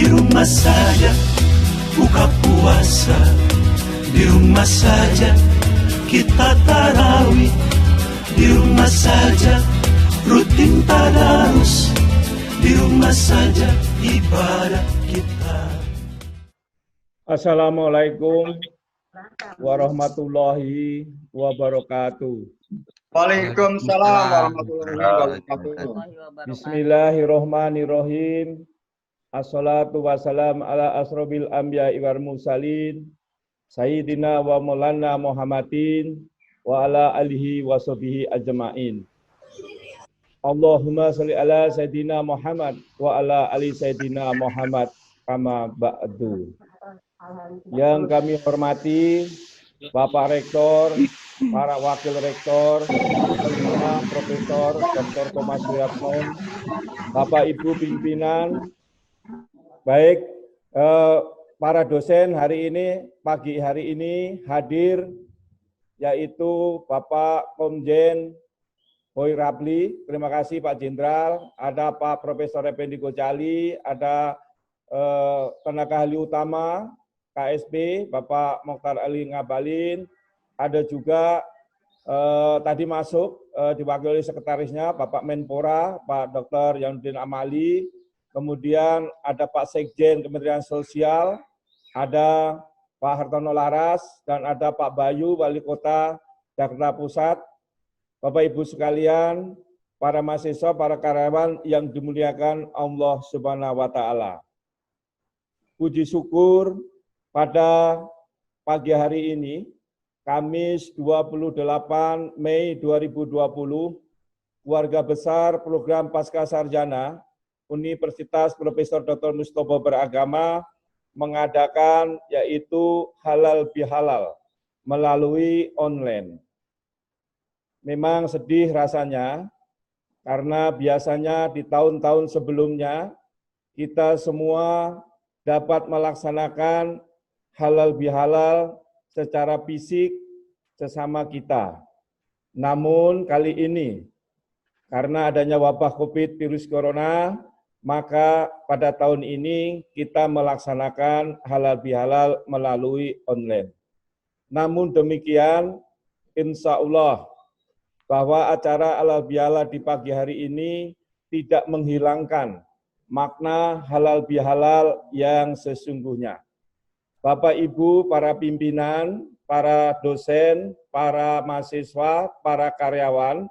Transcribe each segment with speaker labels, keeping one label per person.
Speaker 1: Di rumah saja buka puasa, di rumah saja kita tarawih, di rumah saja rutin tadarus, di rumah saja ibadah kita.
Speaker 2: Assalamualaikum warahmatullahi wabarakatuh.
Speaker 3: Waalaikumsalam warahmatullahi wabarakatuh.
Speaker 2: Bismillahirrohmanirrohim. Assalatu wassalam ala asrobil anbiya'i wal mursalin Sayyidina wa maulana Muhammadin wa ala alihi wa sahbihi ajma'in. Allahumma sholli ala Sayyidina Muhammad wa ala ali Sayyidina Muhammad kama ba'du. Yang kami hormati Bapak Rektor, para Wakil Rektor, Profesor Dr. Thomas Wiratno, Bapak Ibu Pimpinan, baik para dosen hari ini, pagi hari ini hadir, yaitu Bapak Komjen Boy Rapli, terima kasih Pak Jenderal, ada Pak Profesor Effendi Gojali, ada tenaga ahli utama, KSP, Bapak Mokhtar Ali Ngabalin, ada juga tadi masuk diwakili sekretarisnya Bapak Menpora, Pak Dr. Yaunuddin Amali, kemudian ada Pak Sekjen Kementerian Sosial, ada Pak Hartono Laras, dan ada Pak Bayu, Wali Kota Jakarta Pusat. Bapak Ibu sekalian, para mahasiswa, para karyawan yang dimuliakan Allah Subhanahu wa Ta'ala. Puji syukur pada pagi hari ini, Kamis 28 Mei 2020, keluarga besar program Pascasarjana Universitas Profesor Dr. Mustopo Beragama mengadakan yaitu halal bihalal melalui online. Memang sedih rasanya karena biasanya di tahun-tahun sebelumnya kita semua dapat melaksanakan halal bihalal secara fisik sesama kita. Namun kali ini, karena adanya wabah COVID virus corona, maka pada tahun ini kita melaksanakan halal bihalal melalui online. Namun demikian, insya Allah bahwa acara halal bihalal di pagi hari ini tidak menghilangkan makna halal bihalal yang sesungguhnya. Bapak Ibu, para pimpinan, para dosen, para mahasiswa, para karyawan,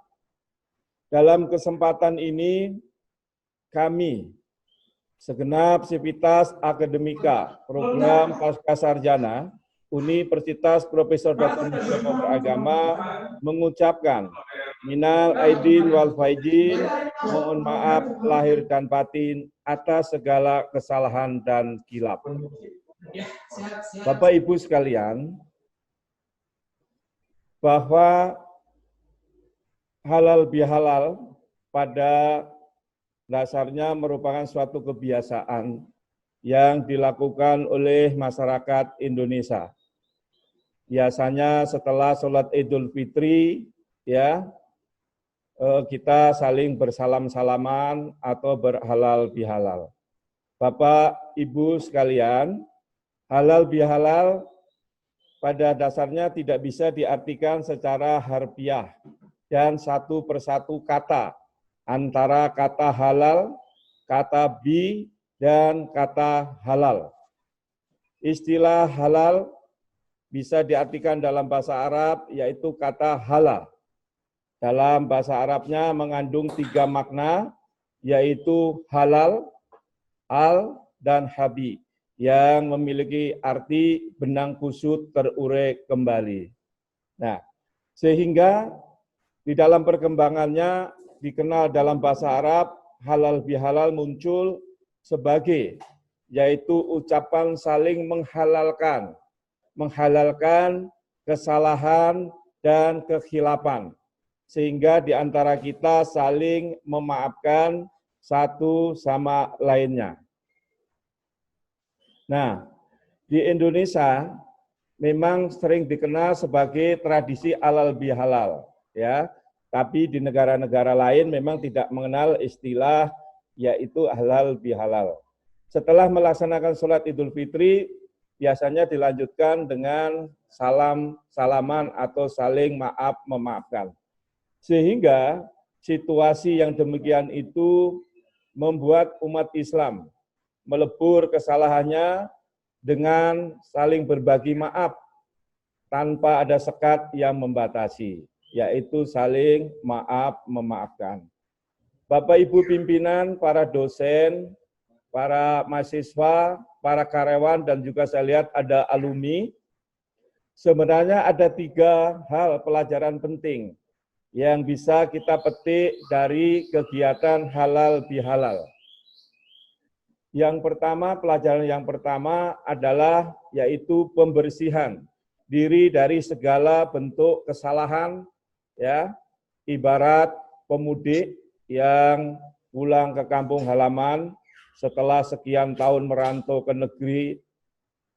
Speaker 2: dalam kesempatan ini kami segenap sivitas akademika program Pascasarjana Universitas Profesor Dr. Mustopo Beragama mengucapkan minal aidin wal faizin, mohon maaf lahir dan batin atas segala kesalahan dan khilaf. Bapak Ibu sekalian, bahwa halal bihalal pada dasarnya merupakan suatu kebiasaan yang dilakukan oleh masyarakat Indonesia. Biasanya setelah sholat Idul Fitri, ya, kita saling bersalam-salaman atau berhalal bihalal. Bapak, Ibu sekalian, halal bihalal pada dasarnya tidak bisa diartikan secara harfiah dan satu persatu kata antara kata halal, kata bi, dan kata halal. Istilah halal bisa diartikan dalam bahasa Arab yaitu kata halal. Dalam bahasa Arabnya mengandung 3 makna yaitu halal, al, dan habi, yang memiliki arti benang kusut terurai kembali. Nah, sehingga di dalam perkembangannya dikenal dalam bahasa Arab, halal bihalal muncul sebagai yaitu ucapan saling menghalalkan kesalahan dan kekhilafan, sehingga di antara kita saling memaafkan satu sama lainnya. Nah, di Indonesia memang sering dikenal sebagai tradisi halal bihalal, ya. Tapi di negara-negara lain memang tidak mengenal istilah yaitu halal bihalal. Setelah melaksanakan sholat Idul Fitri, biasanya dilanjutkan dengan salaman atau saling maaf memaafkan. Sehingga situasi yang demikian itu membuat umat Islam melebur kesalahannya dengan saling berbagi maaf tanpa ada sekat yang membatasi, yaitu saling maaf memaafkan. Bapak Ibu pimpinan, para dosen, para mahasiswa, para karyawan, dan juga saya lihat ada alumni. Sebenarnya ada 3 hal pelajaran penting yang bisa kita petik dari kegiatan halal bihalal. Yang pertama, pelajaran yang pertama adalah yaitu pembersihan diri dari segala bentuk kesalahan, ya, ibarat pemudik yang pulang ke kampung halaman setelah sekian tahun merantau ke negeri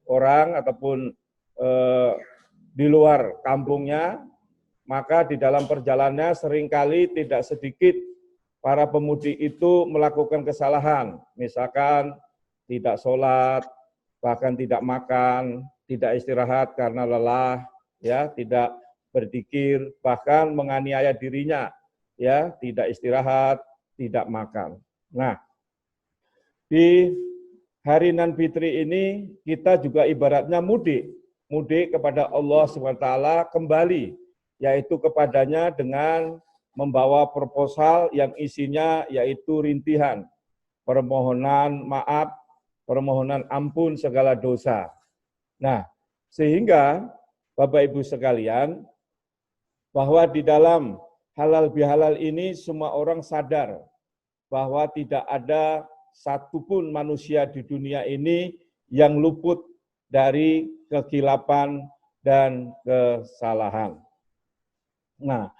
Speaker 2: orang ataupun di luar kampungnya, maka di dalam perjalanannya seringkali tidak sedikit para pemudik itu melakukan kesalahan, misalkan tidak sholat, bahkan tidak makan, tidak istirahat karena lelah, ya, tidak berzikir, bahkan menganiaya dirinya, ya, tidak istirahat, tidak makan. Nah, di hari Nan Fitri ini kita juga ibaratnya mudik kepada Allah SWT kembali, yaitu kepadanya dengan membawa proposal yang isinya yaitu rintihan, permohonan maaf, permohonan ampun segala dosa. Nah, sehingga Bapak Ibu sekalian, bahwa di dalam halal bihalal ini semua orang sadar bahwa tidak ada satupun manusia di dunia ini yang luput dari kekilapan dan kesalahan. Nah,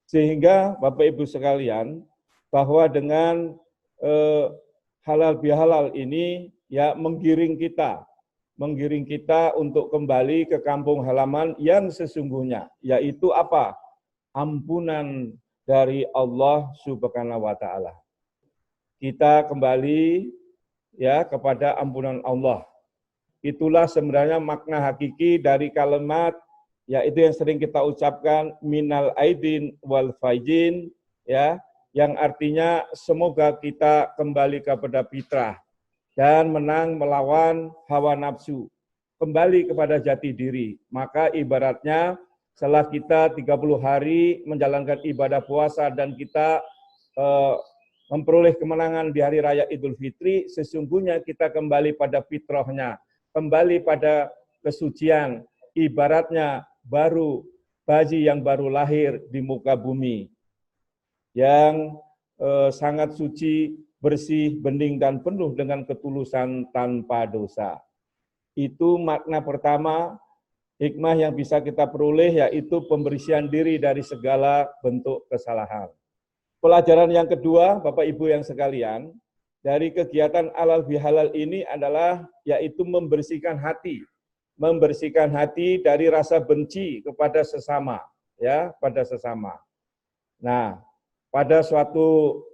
Speaker 2: sehingga Bapak Ibu sekalian, bahwa dengan halal bihalal ini ya menggiring kita untuk kembali ke kampung halaman yang sesungguhnya, yaitu apa? Ampunan dari Allah Subhanahu wa taala. Kita kembali ya kepada ampunan Allah. Itulah sebenarnya makna hakiki dari kalimat, yaitu yang sering kita ucapkan minal aidin wal faizin, ya, yang artinya semoga kita kembali kepada fitrah dan menang melawan hawa nafsu, kembali kepada jati diri. Maka ibaratnya setelah kita 30 hari menjalankan ibadah puasa dan kita memperoleh kemenangan di hari raya Idul Fitri, sesungguhnya kita kembali pada fitrahnya, kembali pada kesucian, ibaratnya baru bayi yang baru lahir di muka bumi, yang sangat suci, bersih, bening, dan penuh dengan ketulusan tanpa dosa. Itu makna pertama, hikmah yang bisa kita peroleh, yaitu pembersihan diri dari segala bentuk kesalahan. Pelajaran yang kedua, Bapak Ibu yang sekalian, dari kegiatan halal bihalal ini adalah yaitu membersihkan hati dari rasa benci kepada sesama, ya, pada sesama. Nah, pada suatu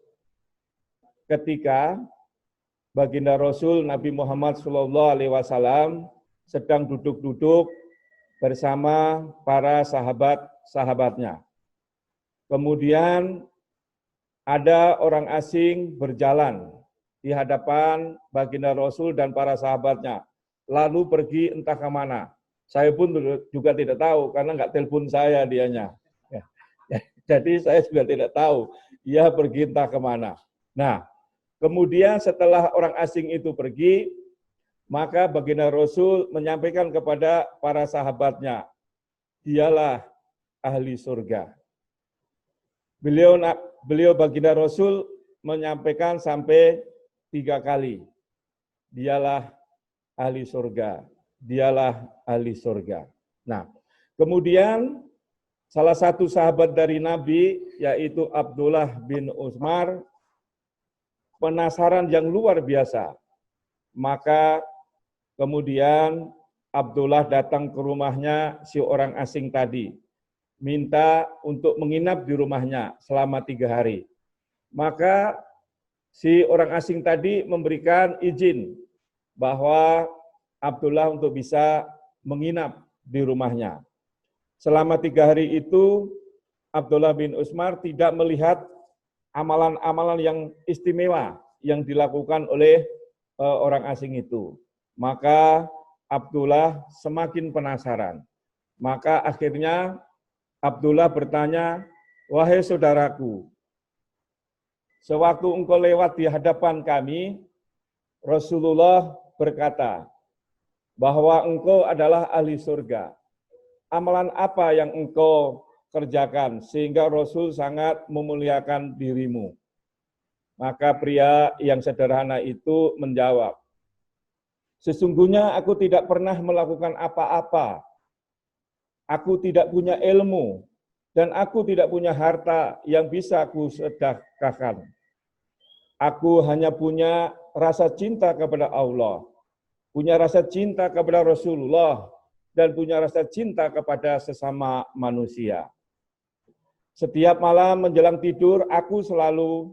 Speaker 2: ketika baginda Rasul Nabi Muhammad SAW sedang duduk-duduk bersama para sahabat-sahabatnya. Kemudian ada orang asing berjalan di hadapan baginda Rasul dan para sahabatnya, lalu pergi entah kemana. Saya pun juga tidak tahu, karena nggak telepon saya dianya. Jadi saya juga tidak tahu, dia pergi entah kemana. Nah, kemudian setelah orang asing itu pergi, maka baginda Rasul menyampaikan kepada para sahabatnya, dialah ahli surga. Beliau baginda Rasul menyampaikan sampai 3 kali, dialah ahli surga, dialah ahli surga. Nah, kemudian salah satu sahabat dari Nabi, yaitu Abdullah bin Umar, penasaran yang luar biasa. Maka kemudian Abdullah datang ke rumahnya si orang asing tadi, minta untuk menginap di rumahnya selama 3 hari. Maka si orang asing tadi memberikan izin bahwa Abdullah untuk bisa menginap di rumahnya. Selama 3 hari itu, Abdullah bin Usmar tidak melihat amalan-amalan yang istimewa yang dilakukan oleh orang asing itu. Maka Abdullah semakin penasaran. Maka akhirnya Abdullah bertanya, "Wahai saudaraku, sewaktu engkau lewat di hadapan kami, Rasulullah berkata bahwa engkau adalah ahli surga. Amalan apa yang engkau kerjakan sehingga Rasul sangat memuliakan dirimu?" Maka pria yang sederhana itu menjawab, "Sesungguhnya aku tidak pernah melakukan apa-apa. Aku tidak punya ilmu dan aku tidak punya harta yang bisa aku sedekahkan. Aku hanya punya rasa cinta kepada Allah, punya rasa cinta kepada Rasulullah, dan punya rasa cinta kepada sesama manusia. Setiap malam menjelang tidur, aku selalu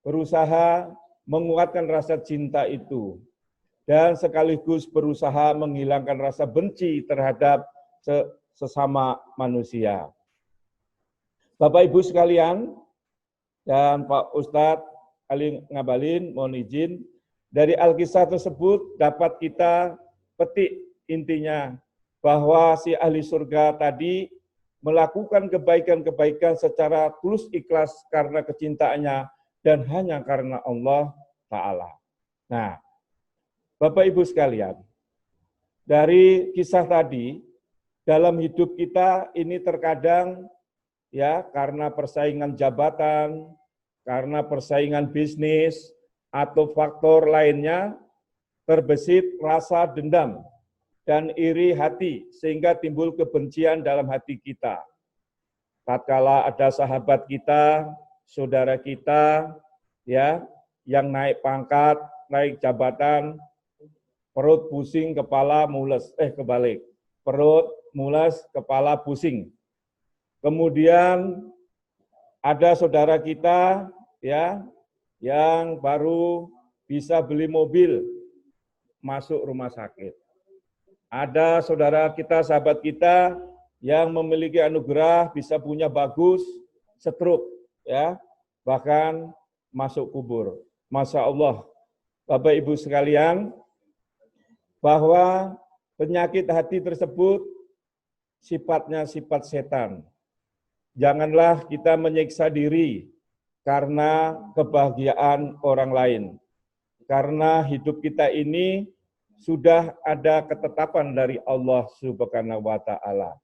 Speaker 2: berusaha menguatkan rasa cinta itu, dan sekaligus berusaha menghilangkan rasa benci terhadap sesama manusia." Bapak Ibu sekalian, dan Pak Ustadz Ali Ngabalin, mohon izin, dari Alkisah tersebut dapat kita petik intinya bahwa si ahli surga tadi melakukan kebaikan-kebaikan secara tulus ikhlas karena kecintaannya dan hanya karena Allah Ta'ala. Nah, Bapak Ibu sekalian, dari kisah tadi, dalam hidup kita ini terkadang ya karena persaingan jabatan, karena persaingan bisnis, atau faktor lainnya, terbesit rasa dendam dan iri hati sehingga timbul kebencian dalam hati kita. Tatkala ada sahabat kita, saudara kita, ya, yang naik pangkat, naik jabatan, perut pusing, kepala mules, kebalik. Perut mules, kepala pusing. Kemudian ada saudara kita, ya, yang baru bisa beli mobil, masuk rumah sakit. Ada saudara kita, sahabat kita, yang memiliki anugerah, bisa punya bagus, stroke, ya, bahkan masuk kubur. Masya Allah, Bapak Ibu sekalian, bahwa penyakit hati tersebut sifatnya sifat setan. Janganlah kita menyiksa diri karena kebahagiaan orang lain. Karena hidup kita ini sudah ada ketetapan dari Allah Subhanahu wa Ta'ala.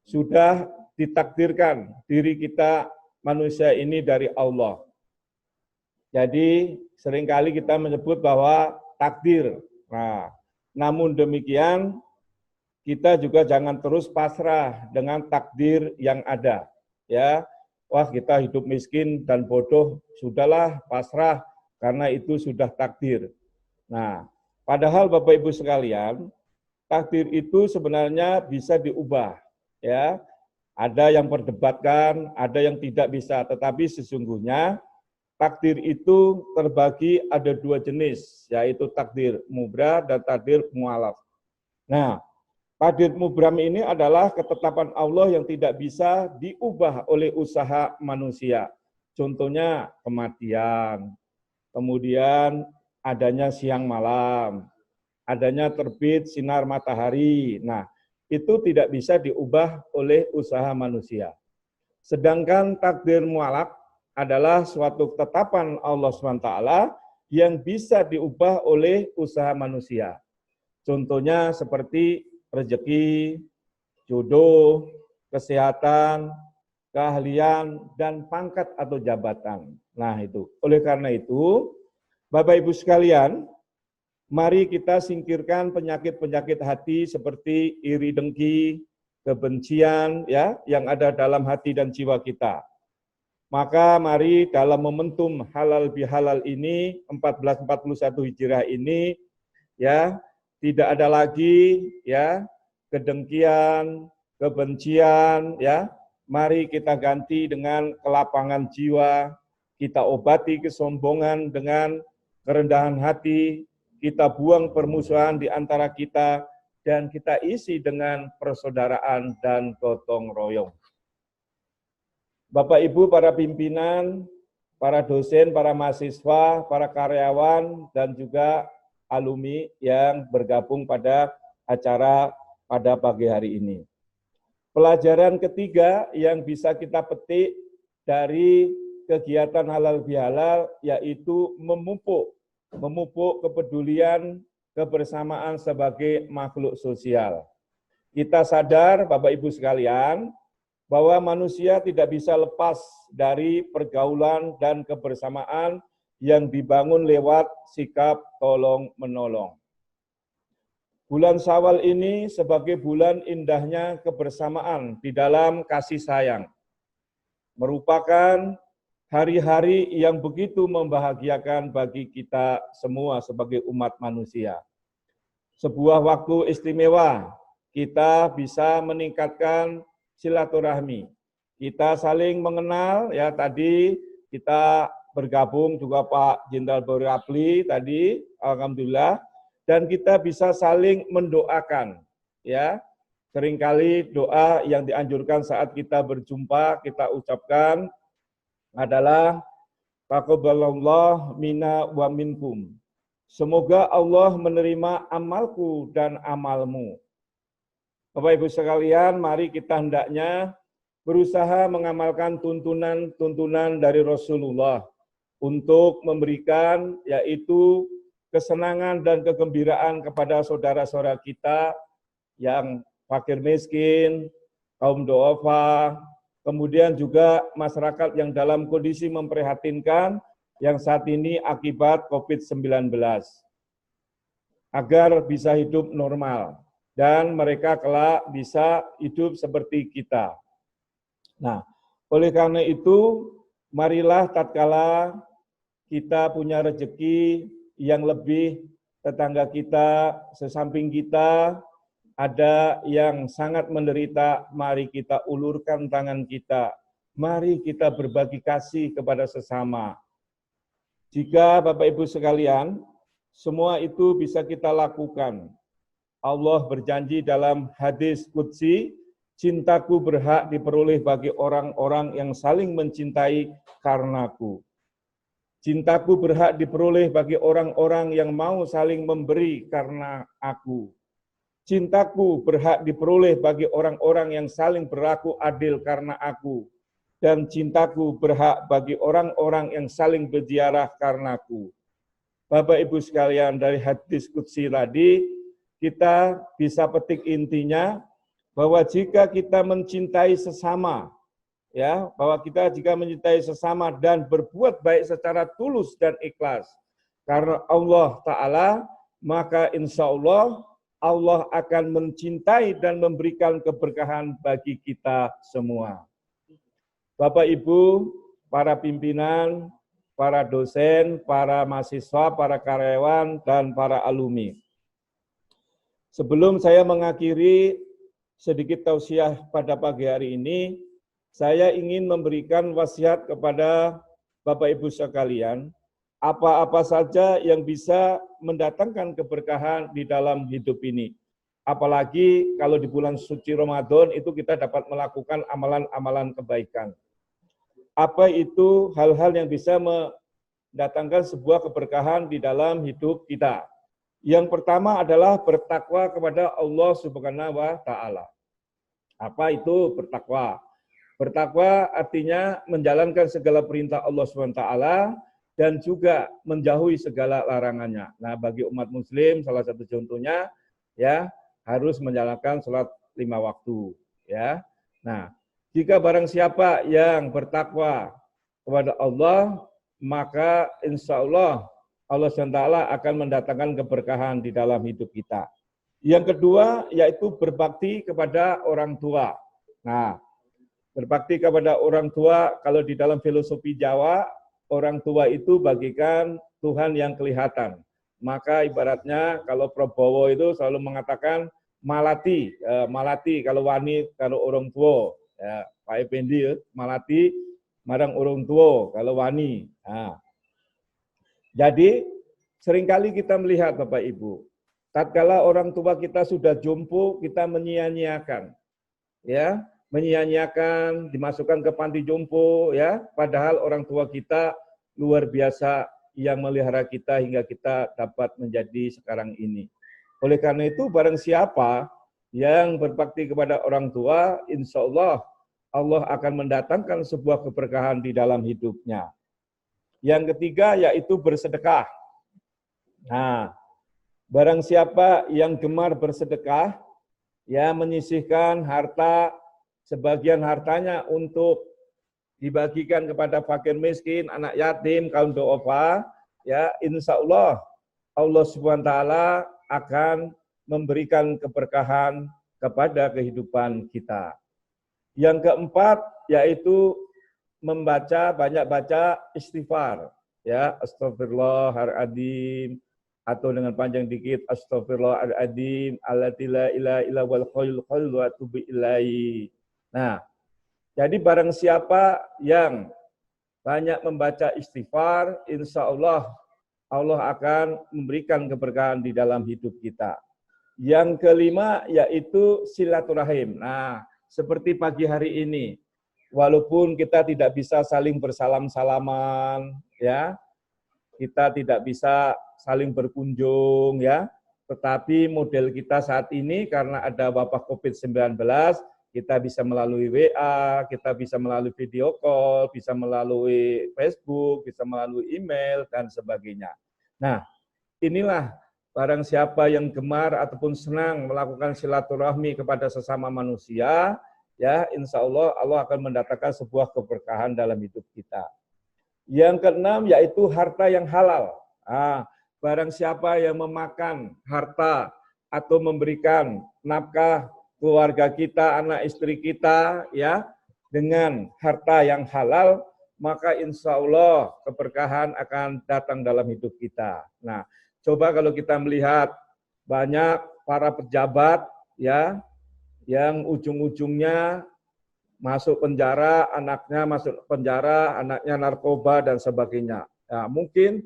Speaker 2: Sudah ditakdirkan diri kita manusia ini dari Allah. Jadi seringkali kita menyebut bahwa takdir. Nah, namun demikian kita juga jangan terus pasrah dengan takdir yang ada. Ya, wah kita hidup miskin dan bodoh, sudahlah pasrah karena itu sudah takdir. Nah, padahal Bapak Ibu sekalian, takdir itu sebenarnya bisa diubah. Ya, ada yang perdebatkan, ada yang tidak bisa, tetapi sesungguhnya takdir itu terbagi ada 2 jenis, yaitu takdir mubram dan takdir mu'allaq. Nah, takdir mubram ini adalah ketetapan Allah yang tidak bisa diubah oleh usaha manusia. Contohnya kematian, kemudian adanya siang malam, adanya terbit sinar matahari. Nah, itu tidak bisa diubah oleh usaha manusia. Sedangkan takdir mu'allaq adalah suatu ketetapan Allah SWT yang bisa diubah oleh usaha manusia. Contohnya seperti rezeki, jodoh, kesehatan, keahlian, dan pangkat atau jabatan. Nah itu. Oleh karena itu, Bapak Ibu sekalian, mari kita singkirkan penyakit-penyakit hati seperti iri dengki, kebencian, ya, yang ada dalam hati dan jiwa kita. Maka mari dalam momentum halal bihalal ini, 1441 Hijriah ini, ya, tidak ada lagi ya kedengkian, kebencian, ya. Mari kita ganti dengan kelapangan jiwa, kita obati kesombongan dengan kerendahan hati, kita buang permusuhan di antara kita, dan kita isi dengan persaudaraan dan gotong royong. Bapak Ibu para pimpinan, para dosen, para mahasiswa, para karyawan, dan juga alumni yang bergabung pada acara pada pagi hari ini. Pelajaran ketiga yang bisa kita petik dari kegiatan halal bihalal yaitu memupuk kepedulian kebersamaan sebagai makhluk sosial. Kita sadar, Bapak Ibu sekalian, bahwa manusia tidak bisa lepas dari pergaulan dan kebersamaan yang dibangun lewat sikap tolong-menolong. Bulan Syawal ini sebagai bulan indahnya kebersamaan di dalam kasih sayang, merupakan hari-hari yang begitu membahagiakan bagi kita semua sebagai umat manusia. Sebuah waktu istimewa, kita bisa meningkatkan silaturahmi. Kita saling mengenal, ya tadi kita bergabung juga Pak Jenderal Borapli tadi, alhamdulillah, dan kita bisa saling mendoakan, ya. Seringkali doa yang dianjurkan saat kita berjumpa, kita ucapkan adalah taqabbalallahu minna wa minkum. Semoga Allah menerima amalku dan amalmu. Bapak Ibu sekalian, mari kita hendaknya berusaha mengamalkan tuntunan dari Rasulullah untuk memberikan yaitu kesenangan dan kegembiraan kepada saudara-saudara kita yang fakir miskin, kaum duafa, kemudian juga masyarakat yang dalam kondisi memprihatinkan yang saat ini akibat COVID-19, agar bisa hidup normal dan mereka kelak bisa hidup seperti kita. Nah, oleh karena itu, marilah tatkala kita punya rezeki yang lebih, tetangga kita, sesamping kita, ada yang sangat menderita, mari kita ulurkan tangan kita. Mari kita berbagi kasih kepada sesama. Jika Bapak Ibu sekalian, semua itu bisa kita lakukan. Allah berjanji dalam hadis qudsi, cintaku berhak diperoleh bagi orang-orang yang saling mencintai karenaku. Cintaku berhak diperoleh bagi orang-orang yang mau saling memberi karena aku. Cintaku berhak diperoleh bagi orang-orang yang saling berlaku adil karena aku. Dan cintaku berhak bagi orang-orang yang saling berziarah karenaku. Bapak Ibu sekalian, dari hadis qudsi tadi, kita bisa petik intinya bahwa jika kita mencintai sesama, ya, bahwa kita jika mencintai sesama dan berbuat baik secara tulus dan ikhlas karena Allah Ta'ala, maka insya Allah Allah akan mencintai dan memberikan keberkahan bagi kita semua. Bapak Ibu, para pimpinan, para dosen, para mahasiswa, para karyawan, dan para alumni. Sebelum saya mengakhiri sedikit tausiah pada pagi hari ini, saya ingin memberikan wasiat kepada Bapak Ibu sekalian, apa-apa saja yang bisa mendatangkan keberkahan di dalam hidup ini. Apalagi kalau di bulan suci Ramadan itu kita dapat melakukan amalan-amalan kebaikan. Apa itu hal-hal yang bisa mendatangkan sebuah keberkahan di dalam hidup kita? Yang pertama adalah bertakwa kepada Allah Subhanahu wa Ta'ala. Apa itu bertakwa? Bertakwa artinya menjalankan segala perintah Allah Subhanahu wa Ta'ala dan juga menjauhi segala larangannya. Nah, bagi umat muslim salah satu contohnya ya harus menjalankan sholat 5 waktu, ya. Nah, jika barang siapa yang bertakwa kepada Allah, maka insya Allah Allah SWT akan mendatangkan keberkahan di dalam hidup kita. Yang kedua, yaitu berbakti kepada orang tua. Nah, berbakti kepada orang tua, kalau di dalam filosofi Jawa, orang tua itu bagikan Tuhan yang kelihatan. Maka ibaratnya kalau Prabowo itu selalu mengatakan malati, malati kalau wani, kalau orang tua. Ya, Pak Effendi, malati marang orang tua kalau wani. Nah, jadi seringkali kita melihat Bapak Ibu, tatkala orang tua kita sudah jompo, kita menyia-nyiakan, ya, menyia-nyiakan, dimasukkan ke panti jompo, ya, padahal orang tua kita luar biasa yang melihara kita hingga kita dapat menjadi sekarang ini. Oleh karena itu, barang siapa yang berbakti kepada orang tua, insya Allah Allah akan mendatangkan sebuah keberkahan di dalam hidupnya. Yang ketiga yaitu bersedekah. Nah, barang siapa yang gemar bersedekah, ya menyisihkan harta, sebagian hartanya untuk dibagikan kepada fakir miskin, anak yatim, kaum du'afa, ya insya Allah Allah SWT akan memberikan keberkahan kepada kehidupan kita. Yang keempat yaitu banyak baca istighfar, ya, astagfirullahaladzim, atau dengan panjang dikit astagfirullahaladzim, allati la ilaha illa huwal hayyul qayyum wa atubu ilaihi. Nah, jadi barang siapa yang banyak membaca istighfar, insya Allah Allah akan memberikan keberkahan di dalam hidup kita. Yang kelima yaitu silaturahim. Nah, seperti pagi hari ini, walaupun kita tidak bisa saling bersalam-salaman, ya, kita tidak bisa saling berkunjung, ya, tetapi model kita saat ini karena ada wabah COVID-19, kita bisa melalui WA, kita bisa melalui video call, bisa melalui Facebook, bisa melalui email, dan sebagainya. Nah, inilah barang siapa yang gemar ataupun senang melakukan silaturahmi kepada sesama manusia, ya insya Allah Allah akan mendatangkan sebuah keberkahan dalam hidup kita. Yang keenam yaitu harta yang halal. Barang siapa yang memakan harta atau memberikan nafkah keluarga kita, anak istri kita, ya dengan harta yang halal, maka insya Allah keberkahan akan datang dalam hidup kita. Nah, coba kalau kita melihat banyak para pejabat, ya, yang ujung-ujungnya masuk penjara, anaknya masuk penjara, anaknya narkoba dan sebagainya. Nah, mungkin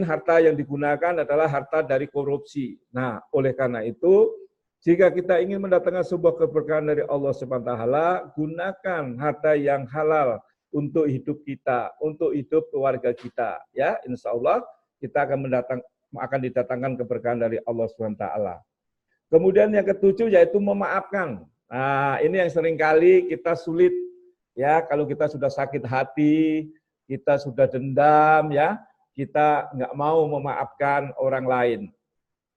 Speaker 2: harta yang digunakan adalah harta dari korupsi. Nah, oleh karena itu, jika kita ingin mendatangkan sebuah keberkahan dari Allah Subhanahu wa taala, gunakan harta yang halal untuk hidup kita, untuk hidup keluarga kita, ya. Insya Allah kita akan didatangkan keberkahan dari Allah Subhanahu wa taala. Kemudian yang ketujuh yaitu memaafkan. Nah, ini yang seringkali kita sulit, ya, kalau kita sudah sakit hati, kita sudah dendam, ya, kita nggak mau memaafkan orang lain.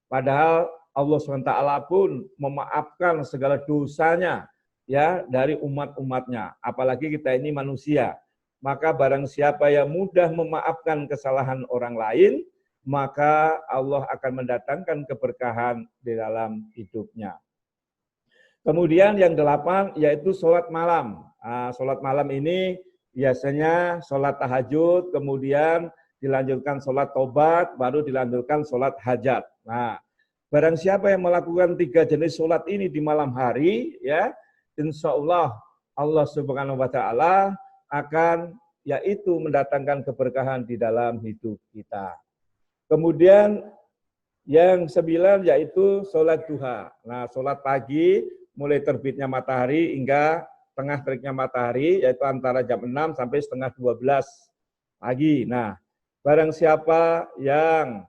Speaker 2: Padahal Allah SWT pun memaafkan segala dosanya, ya, dari umat-umatnya. Apalagi kita ini manusia. Maka barang siapa yang mudah memaafkan kesalahan orang lain, maka Allah akan mendatangkan keberkahan di dalam hidupnya. Kemudian yang 8 yaitu sholat malam. Sholat malam ini biasanya sholat tahajud, kemudian dilanjutkan sholat tobat, baru dilanjutkan sholat hajat. Nah, barang siapa yang melakukan 3 jenis sholat ini di malam hari, ya, insya Allah Allah Subhanahu wa taala akan yaitu mendatangkan keberkahan di dalam hidup kita. Kemudian yang 9 yaitu sholat duha. Nah, sholat pagi mulai terbitnya matahari hingga tengah teriknya matahari, yaitu antara jam 6 sampai setengah 12 pagi. Nah, barang siapa yang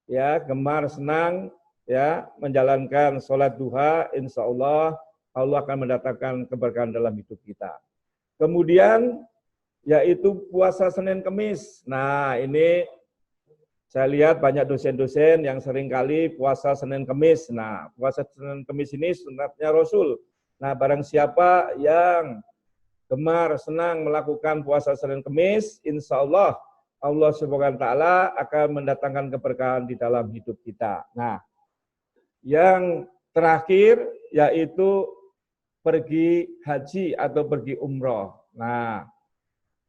Speaker 2: ya gemar senang ya menjalankan sholat duha, insya Allah Allah akan mendatangkan keberkahan dalam hidup kita. Kemudian yaitu puasa Senin Kemis. Nah, ini saya lihat banyak dosen-dosen yang seringkali puasa Senin Kemis. Nah, puasa Senin Kemis ini sunatnya Rasul. Nah, barang siapa yang gemar, senang melakukan puasa Senin Kemis, insya Allah Allah Subhanahu wa taala akan mendatangkan keberkahan di dalam hidup kita. Nah, yang terakhir yaitu pergi haji atau pergi umroh. Nah,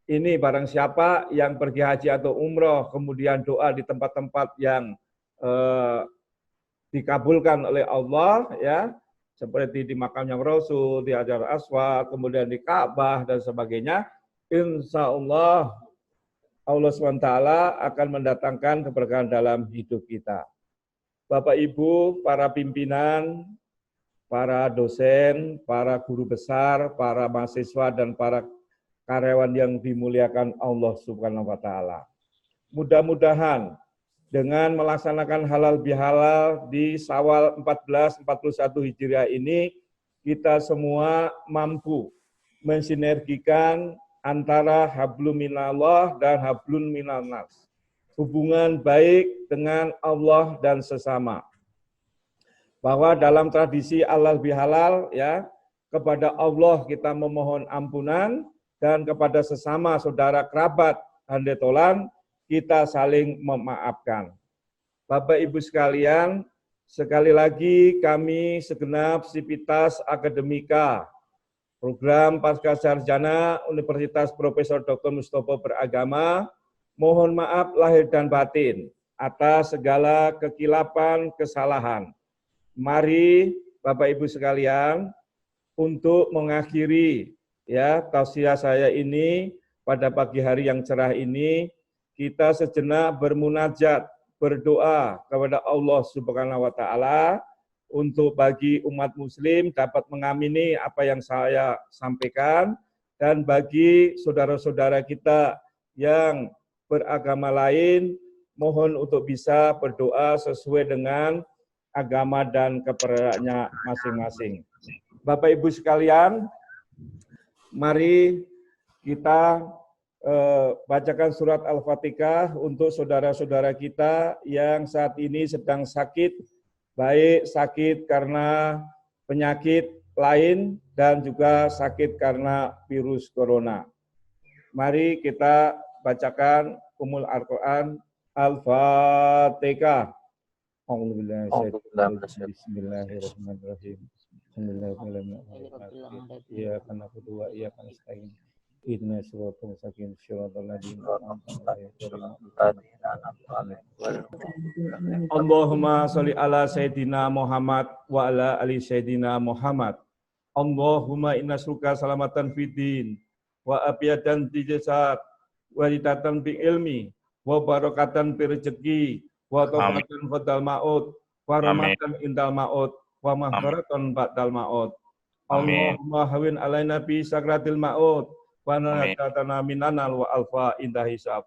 Speaker 2: ini barang siapa yang pergi haji atau umroh, kemudian doa di tempat-tempat yang dikabulkan oleh Allah, ya, seperti di makamnya Rasul, di Hajar Aswad, kemudian di Ka'bah dan sebagainya, insya Allah Allah SWT akan mendatangkan keberkahan dalam hidup kita. Bapak Ibu, para pimpinan, para dosen, para guru besar, para mahasiswa, dan para karyawan yang dimuliakan Allah Subhanahu wa Ta'ala. Mudah-mudahan dengan melaksanakan halal bihalal di Syawal 1441 Hijriah ini, kita semua mampu mensinergikan antara hablum minallah dan hablun minannas. Hubungan baik dengan Allah dan sesama. Bahwa dalam tradisi halal bihalal, ya, kepada Allah kita memohon ampunan, dan kepada sesama saudara kerabat handetolan kita saling memaafkan. Bapak Ibu sekalian, sekali lagi kami segenap Sivitas Akademika Program Pascasarjana Universitas Profesor Dr. Mustopo Beragama, mohon maaf lahir dan batin atas segala kekilapan, kesalahan. Mari Bapak Ibu sekalian, untuk mengakhiri ya tausiah saya ini pada pagi hari yang cerah ini, kita sejenak bermunajat, berdoa kepada Allah Subhanahu wa Ta'ala untuk bagi umat muslim dapat mengamini apa yang saya sampaikan, dan bagi saudara-saudara kita yang beragama lain, mohon untuk bisa berdoa sesuai dengan agama dan kepercayaannya masing-masing. Bapak Ibu sekalian, mari kita bacakan surat Al-Fatihah untuk saudara-saudara kita yang saat ini sedang sakit, baik sakit karena penyakit lain dan juga sakit karena virus corona. Mari kita bacakan Ummul Al-Quran Al-Fatihah. Bismillahirrahmanirrahim. Iyyaka na'budu wa iyyaka nasta'in. Ihdinas siratal mustaqim, siratal ladzina an'amta 'alaihim. Allahumma sholli ala sayyidina Muhammad wa ala ali sayyidina Muhammad. Allahumma inna nas'aluka salamatan fid din wa afiyatan fil jasad wa hidayatan bil ilmi wa barakatan fil rezeki wa taufatan fadal maut wa rahmatan indal maut wa maghfiratan ba'dal maut. Allahumma hawin alaina bi sakratil maut wa najatana minanal wa alfa indah hisab.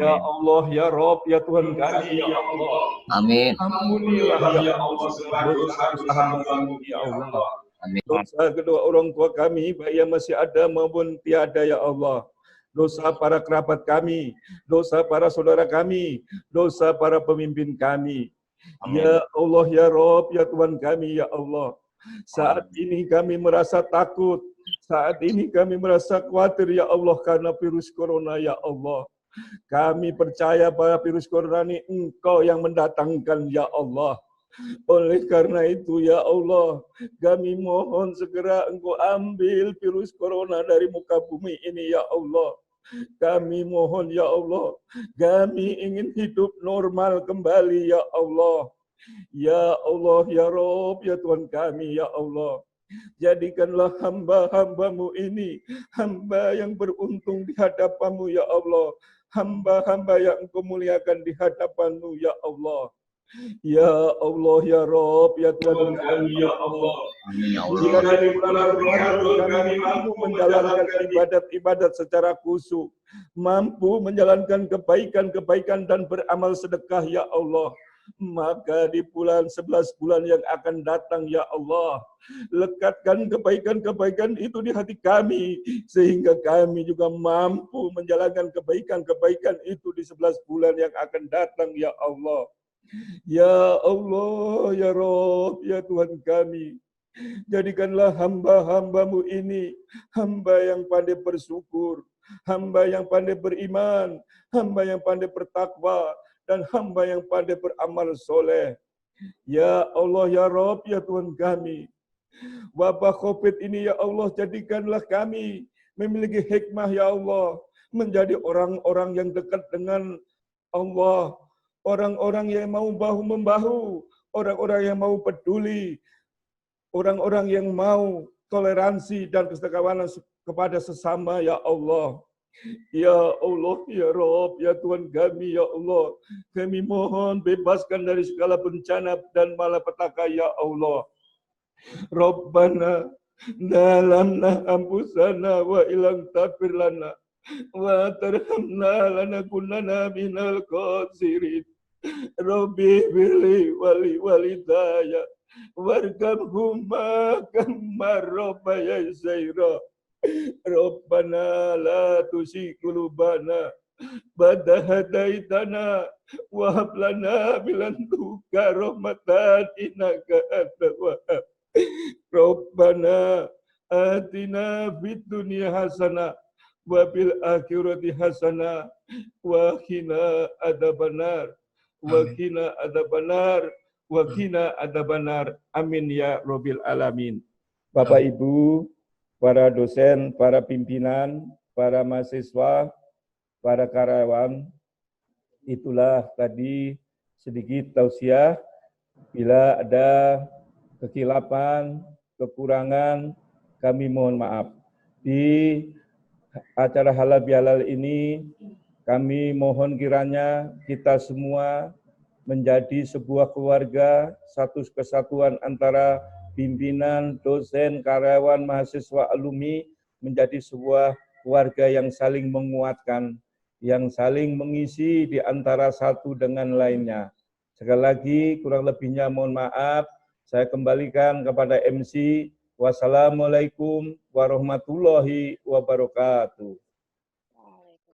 Speaker 2: Ya Allah, ya Rob, ya Tuhan kami, ya Allah.
Speaker 4: Amin.
Speaker 2: Ampunilah ya Allah dosa hamba-Mu ya Allah. Amin. Dosa kedua orang tua kami, baik yang masih ada maupun tiada ya Allah. Dosa para kerabat kami, dosa para saudara kami, dosa para pemimpin kami. Amin. Ya Allah, ya Rob, ya Tuhan kami, ya Allah. Saat ini kami merasa takut, saat ini kami merasa khawatir ya Allah karena virus corona ya Allah. Kami percaya bahwa virus corona ini Engkau yang mendatangkan ya Allah. Oleh karena itu ya Allah, kami mohon segera Engkau ambil virus corona dari muka bumi ini ya Allah. Kami mohon ya Allah, kami ingin hidup normal kembali ya Allah. Ya Allah, ya Rob, ya Tuhan kami, ya Allah. Jadikanlah hamba-hamba-Mu ini, hamba yang beruntung di hadapan-Mu, ya Allah. Hamba-hamba yang Engkau muliakan di hadapan-Mu, ya Allah. Ya Allah, ya Rob, ya Tuhan kami, ya Allah. Jika dari bulan Ramadan kami mampu menjalankan ibadat-ibadat secara khusyuk, mampu menjalankan kebaikan-kebaikan dan beramal sedekah, ya Allah. Maka di bulan 11 bulan yang akan datang ya Allah, lekatkan kebaikan-kebaikan itu di hati kami, sehingga kami juga mampu menjalankan kebaikan-kebaikan itu di 11 bulan yang akan datang ya Allah. Ya Allah, ya Rob, ya Tuhan kami, jadikanlah hamba-hamba-Mu ini hamba yang pandai bersyukur, hamba yang pandai beriman, hamba yang pandai bertakwa, dan hamba yang pandai beramal soleh. Ya Allah, ya Rob, ya Tuhan kami, wabah COVID ini ya Allah, jadikanlah kami memiliki hikmah ya Allah, menjadi orang-orang yang dekat dengan Allah, orang-orang yang mau bahu-membahu, orang-orang yang mau peduli, orang-orang yang mau toleransi dan keserakawanan kepada sesama ya Allah. Ya Allah, ya Rob, ya Tuhan kami, ya Allah. Kami mohon bebaskan dari segala bencana dan malapetaka, ya Allah. Rabbana dalamna ampusana wa ilang tafir lana wa tarhamna lanakunana minal khasirin. Rabbi bili wali walidaya warkamhuma kama rabbaya sayra. Rabbana la tusi kulubana ba'da hadaitana wa hab lana min ladunka rahmatan innaka antal wahhab. Rabbana atina fid dunya hasanah wa fil akhirati hasanah wa qina adzabannar wa qina adzabannar wa qina adzabannar. Amin ya rabbil alamin. Bapak Ibu, para dosen, para pimpinan, para mahasiswa, para karyawan, itulah tadi sedikit tausiah. Bila ada kekilapan, kekurangan, kami mohon maaf. Di acara halal bihalal ini, kami mohon kiranya kita semua menjadi sebuah keluarga, satu kesatuan antara pimpinan, dosen, karyawan, mahasiswa, alumni, menjadi sebuah keluarga yang saling menguatkan, yang saling mengisi di antara satu dengan lainnya. Sekali lagi, kurang lebihnya mohon maaf. Saya kembalikan kepada MC. Wassalamualaikum warahmatullahi wabarakatuh.